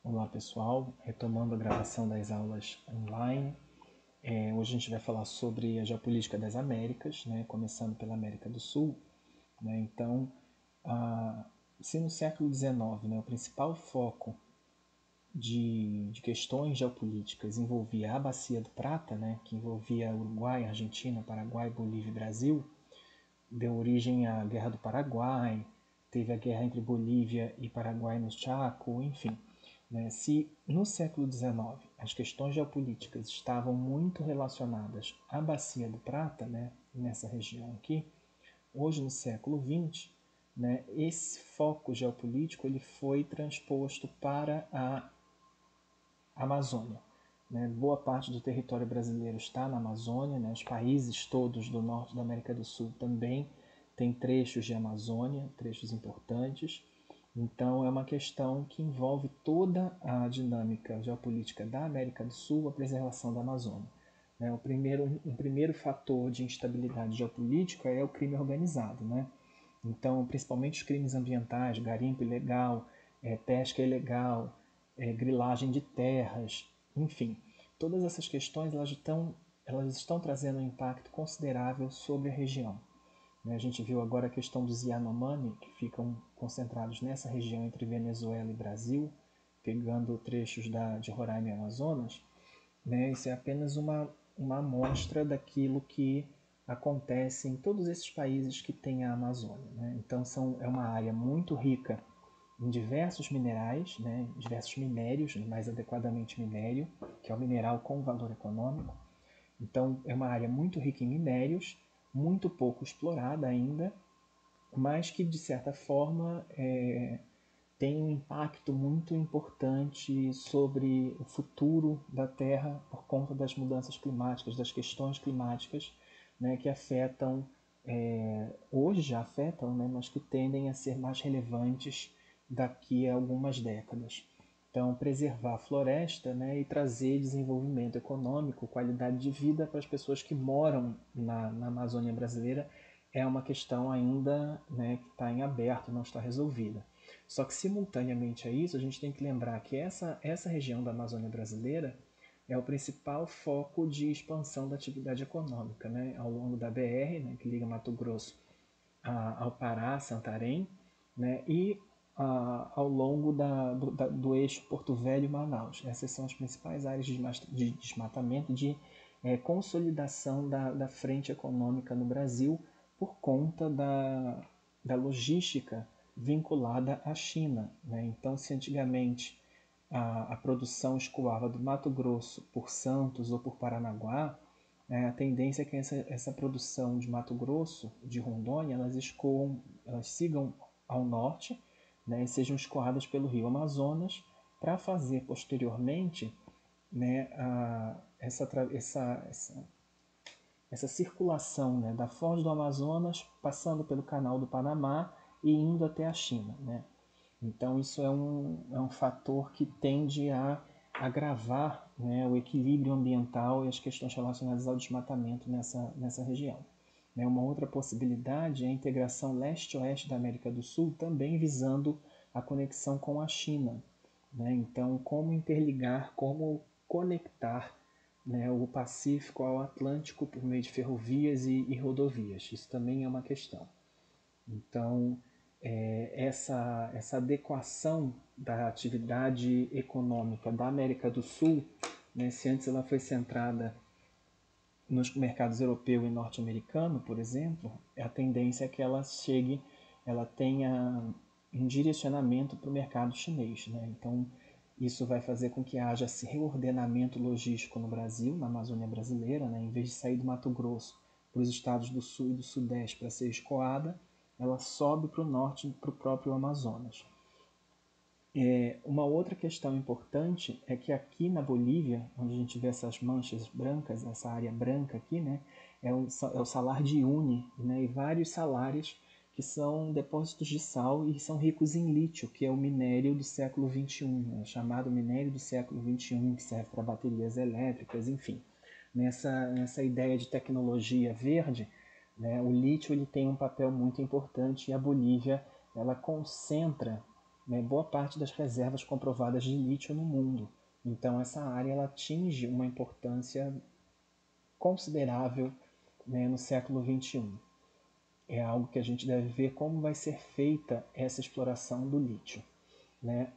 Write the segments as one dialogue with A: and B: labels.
A: Olá pessoal, retomando a gravação das aulas online. Hoje a gente vai falar sobre a geopolítica das Américas, né, começando pela América do Sul. Né, então, se no século XIX, né, o principal foco de questões geopolíticas envolvia a Bacia do Prata, né, que envolvia Uruguai, Argentina, Paraguai, Bolívia e Brasil, deu origem à Guerra do Paraguai, teve a guerra entre Bolívia e Paraguai no Chaco, enfim. Né? Se no século XIX as questões geopolíticas estavam muito relacionadas à Bacia do Prata, né, nessa região aqui, hoje no século XX, né, esse foco geopolítico ele foi transposto para a Amazônia. Né? Boa parte do território brasileiro está na Amazônia, né? Os países todos do norte da América do Sul também têm trechos de Amazônia, trechos importantes. Então é uma questão que envolve toda a dinâmica geopolítica da América do Sul, a preservação da Amazônia. Né? Um primeiro fator de instabilidade geopolítica é o crime organizado. Né? Então, principalmente os crimes ambientais, garimpo ilegal, pesca ilegal, grilagem de terras, enfim, todas essas questões elas estão trazendo um impacto considerável sobre a região. A gente viu agora a questão dos Yanomami, que ficam concentrados nessa região entre Venezuela e Brasil, pegando trechos de Roraima e Amazonas. Né? Isso é apenas uma amostra daquilo que acontece em todos esses países que têm a Amazônia. Né? Então é uma área muito rica em diversos minerais, né? Diversos minérios, mais adequadamente minério, que é o mineral com valor econômico. Então é uma área muito rica em minérios, muito pouco explorada ainda, mas que de certa forma tem um impacto muito importante sobre o futuro da Terra por conta das mudanças climáticas, das questões climáticas, né, que afetam, hoje já afetam, né, mas que tendem a ser mais relevantes daqui a algumas décadas. Então, preservar a floresta, né, e trazer desenvolvimento econômico, qualidade de vida para as pessoas que moram na Amazônia brasileira é uma questão ainda, né, que está em aberto, não está resolvida. Só que, simultaneamente a isso, a gente tem que lembrar que essa região da Amazônia brasileira é o principal foco de expansão da atividade econômica, né, ao longo da BR, né, que liga Mato Grosso ao Pará, Santarém, né, e ao longo do eixo Porto Velho e Manaus. Essas são as principais áreas de desmatamento e de consolidação da frente econômica no Brasil por conta da logística vinculada à China. Né? Então, se antigamente a produção escoava do Mato Grosso por Santos ou por Paranaguá, a tendência é que essa produção de Mato Grosso, de Rondônia, elas sigam ao norte, né, e sejam escoadas pelo rio Amazonas para fazer posteriormente, né, essa circulação, né, da foz do Amazonas, passando pelo canal do Panamá e indo até a China. Né? Então isso é um fator que tende a agravar, né, o equilíbrio ambiental e as questões relacionadas ao desmatamento nessa região. Né? Uma outra possibilidade é a integração leste-oeste da América do Sul, também visando a conexão com a China. Né? Então, como interligar, como conectar, né, o Pacífico ao Atlântico por meio de ferrovias e rodovias. Isso também é uma questão. Então, essa adequação da atividade econômica da América do Sul, né, se antes ela foi centrada nos mercados europeu e norte-americano, por exemplo, a tendência é que ela tenha um direcionamento para o mercado chinês. Né? Então, isso vai fazer com que haja esse reordenamento logístico no Brasil, na Amazônia brasileira, né? Em vez de sair do Mato Grosso para os estados do Sul e do Sudeste para ser escoada, ela sobe para o norte, para o próprio Amazonas. Uma outra questão importante é que aqui na Bolívia, onde a gente vê essas manchas brancas, essa área branca aqui, né, é o salar de Uyuni, né, e vários salares que são depósitos de sal e são ricos em lítio, que é o minério do século XXI, né, chamado minério do século XXI, que serve para baterias elétricas, enfim. Nessa ideia de tecnologia verde, né, o lítio ele tem um papel muito importante e a Bolívia ela concentra né, boa parte das reservas comprovadas de lítio no mundo. Então essa área ela atinge uma importância considerável, né, no século XXI. É algo que a gente deve ver como vai ser feita essa exploração do lítio, né?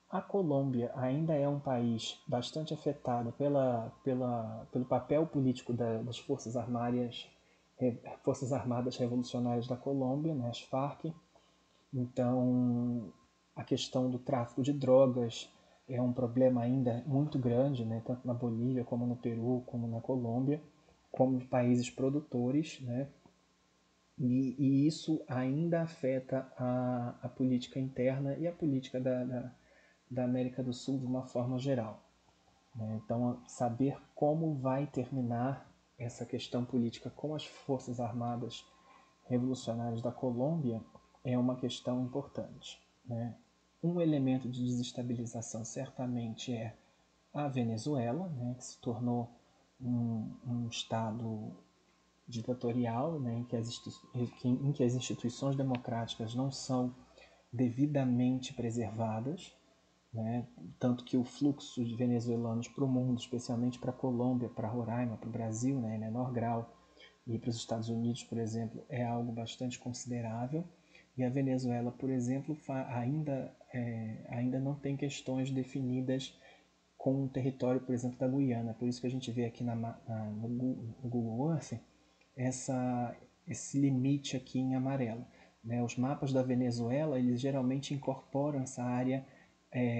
A: A Colômbia ainda é um país bastante afetado pelo papel político das Forças Armadas Revolucionárias da Colômbia, né, as Farc. Então, a questão do tráfico de drogas é um problema ainda muito grande, né, tanto na Bolívia como no Peru, como na Colômbia, como países produtores, né, e isso ainda afeta a política interna e a política da América do Sul de uma forma geral, né? Então, saber como vai terminar essa questão política com as Forças Armadas Revolucionárias da Colômbia é uma questão importante, né? Um elemento de desestabilização certamente é a Venezuela, né, que se tornou um estado ditatorial, né, em que as instituições democráticas não são devidamente preservadas, né, tanto que o fluxo de venezuelanos para o mundo, especialmente para a Colômbia, para Roraima, para o Brasil, né, em menor grau, e para os Estados Unidos, por exemplo, é algo bastante considerável. E a Venezuela, por exemplo, ainda não tem questões definidas com o território, por exemplo, da Guiana. Por isso que a gente vê aqui no Google Earth esse limite aqui em amarelo, né? Os mapas da Venezuela, eles geralmente incorporam essa área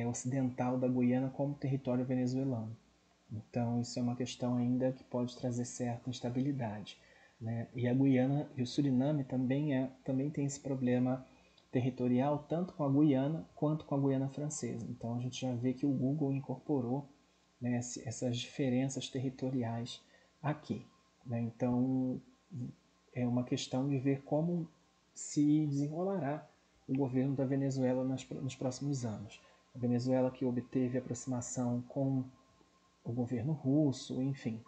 A: ocidental da Guiana como território venezuelano. Então, isso é uma questão ainda que pode trazer certa instabilidade, né? E a Guiana e o Suriname também tem esse problema territorial, tanto com a Guiana quanto com a Guiana Francesa. Então, a gente já vê que o Google incorporou, né, essas diferenças territoriais aqui, né? Então, é uma questão de ver como se desenrolará o governo da Venezuela nos próximos anos. A Venezuela que obteve aproximação com o governo russo, enfim,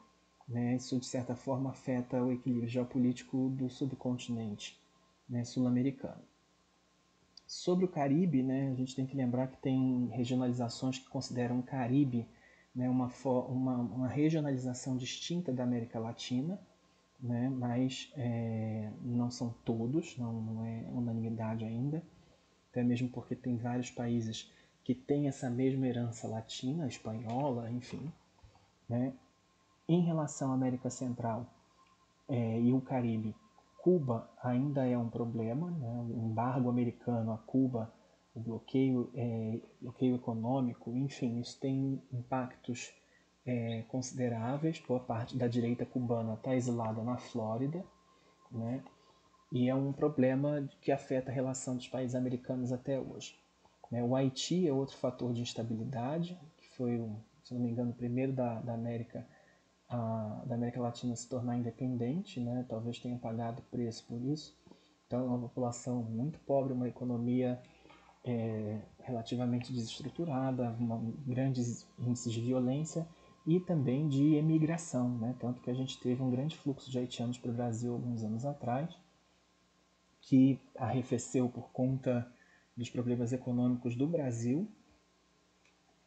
A: né? Isso de certa forma afeta o equilíbrio geopolítico do subcontinente, né, sul-americano. Sobre o Caribe, né, a gente tem que lembrar que tem regionalizações que consideram o Caribe, né, uma regionalização distinta da América Latina, né, mas não são todos, não é unanimidade ainda, até mesmo porque tem vários países que têm essa mesma herança latina, espanhola, enfim, né? Em relação à América Central e o Caribe, Cuba ainda é um problema, né? O embargo americano a Cuba, o bloqueio econômico, enfim, isso tem impactos consideráveis. Boa parte da direita cubana está exilada na Flórida, né? E é um problema que afeta a relação dos países americanos até hoje, né? O Haiti é outro fator de instabilidade, que foi, se não me engano, o primeiro da América Latina a se tornar independente, né? Talvez tenha pagado preço por isso. Então, é uma população muito pobre, uma economia relativamente desestruturada, grandes índices de violência e também de emigração, né? Tanto que a gente teve um grande fluxo de haitianos para o Brasil alguns anos atrás, que arrefeceu por conta dos problemas econômicos do Brasil,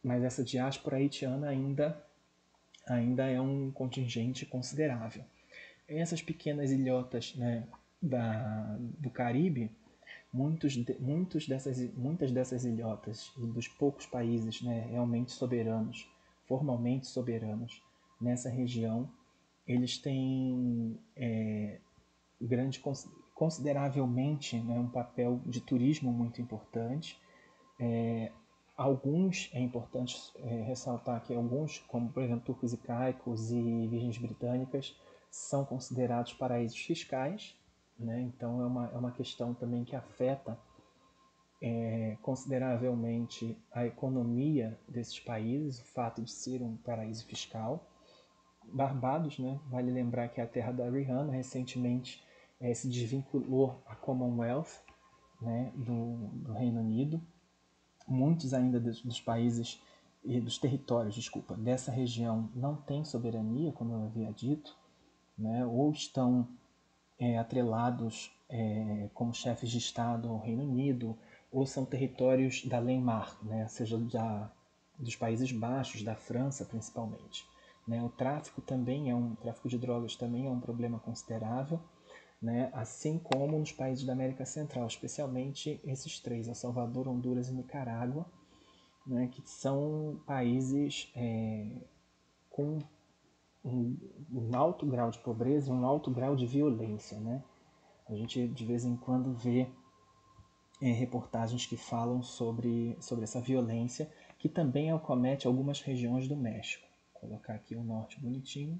A: mas essa diáspora haitiana ainda é um contingente considerável. Essas pequenas ilhotas, né, do Caribe, muitas dessas ilhotas e dos poucos países, né, realmente soberanos, formalmente soberanos nessa região, eles têm grande, consideravelmente, né, um papel de turismo muito importante. Alguns, é importante ressaltar que alguns, como por exemplo Turcos e Caicos e Virgens Britânicas, são considerados paraísos fiscais, né? Então é uma questão também que afeta consideravelmente a economia desses países, o fato de ser um paraíso fiscal. Barbados, né? Vale lembrar que é a terra da Rihanna recentemente se desvinculou a Commonwealth, né, do Reino Unido. Muitos ainda dos países e dos territórios, desculpa, dessa região não têm soberania, como eu havia dito, né, ou estão atrelados como chefes de Estado ao Reino Unido, ou são territórios da Weimar, né? Seja dos Países Baixos, da França principalmente. Né? O tráfico também o tráfico de drogas também é um problema considerável, né? Assim como nos países da América Central, especialmente esses três, El Salvador, Honduras e Nicarágua, né? Que são países com um alto grau de pobreza e um alto grau de violência. Né? A gente de vez em quando vê reportagens que falam sobre essa violência, que também acomete algumas regiões do México. Vou colocar aqui o norte bonitinho.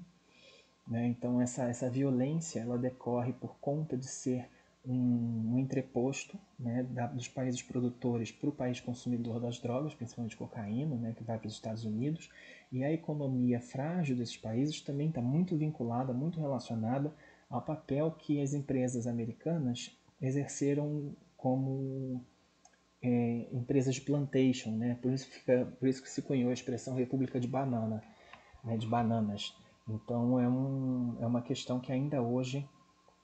A: Né? Então essa violência ela decorre por conta de ser um entreposto, né, dos países produtores para o país consumidor das drogas, principalmente cocaína, né, que vai para os Estados Unidos, e a economia frágil desses países também está muito vinculada, muito relacionada ao papel que as empresas americanas exerceram como empresas de plantation, né? Por isso que se cunhou a expressão República de Banana, né, de bananas. Então é uma questão que ainda hoje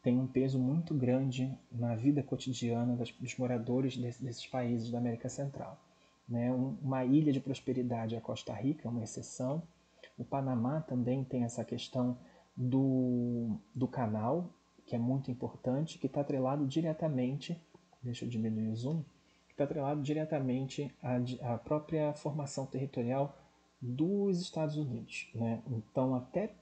A: tem um peso muito grande na vida cotidiana dos moradores desses países da América Central. Né? Uma ilha de prosperidade é a Costa Rica, é uma exceção. O Panamá também tem essa questão do canal, que é muito importante, que está atrelado diretamente, deixa eu diminuir o zoom, que está atrelado diretamente à própria formação territorial dos Estados Unidos. Né? Então, até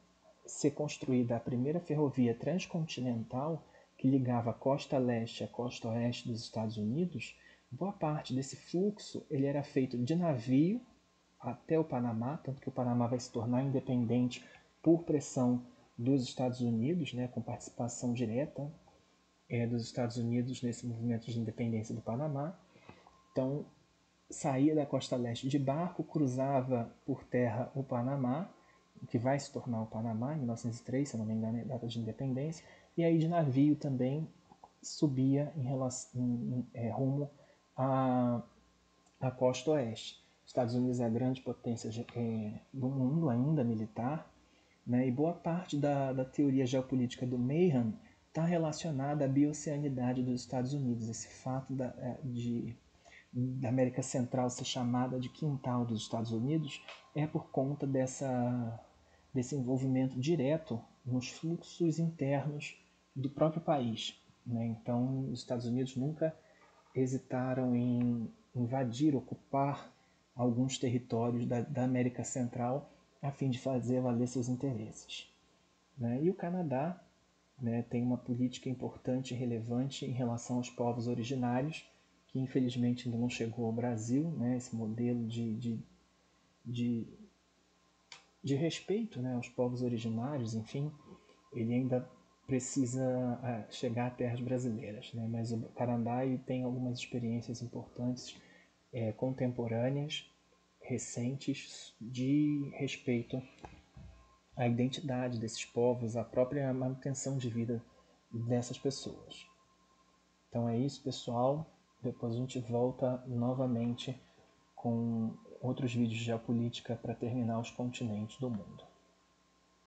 A: ser construída a primeira ferrovia transcontinental que ligava a costa leste à costa oeste dos Estados Unidos, boa parte desse fluxo ele era feito de navio até o Panamá, tanto que o Panamá vai se tornar independente por pressão dos Estados Unidos, né, com participação direta dos Estados Unidos nesse movimento de independência do Panamá. Então, saía da costa leste de barco, cruzava por terra o Panamá, que vai se tornar o Panamá em 1903, se não me engano, é a data de independência, e aí de navio também subia rumo à costa oeste. Os Estados Unidos é a grande potência do mundo ainda militar, né, e boa parte da teoria geopolítica do Mahan está relacionada à bioceanidade dos Estados Unidos, esse fato da América Central ser chamada de quintal dos Estados Unidos é por conta desse envolvimento direto nos fluxos internos do próprio país. Né? Então, os Estados Unidos nunca hesitaram em invadir, ocupar alguns territórios da América Central a fim de fazer valer seus interesses. Né? E o Canadá, né, tem uma política importante e relevante em relação aos povos originários, que infelizmente ainda não chegou ao Brasil, né, esse modelo de, de respeito, né, aos povos originários, enfim, ele ainda precisa chegar a terras brasileiras. Né, mas o Canadá tem algumas experiências importantes, contemporâneas, recentes, de respeito à identidade desses povos, à própria manutenção de vida dessas pessoas. Então é isso, pessoal. Depois a gente volta novamente com outros vídeos de geopolítica para terminar os continentes do mundo.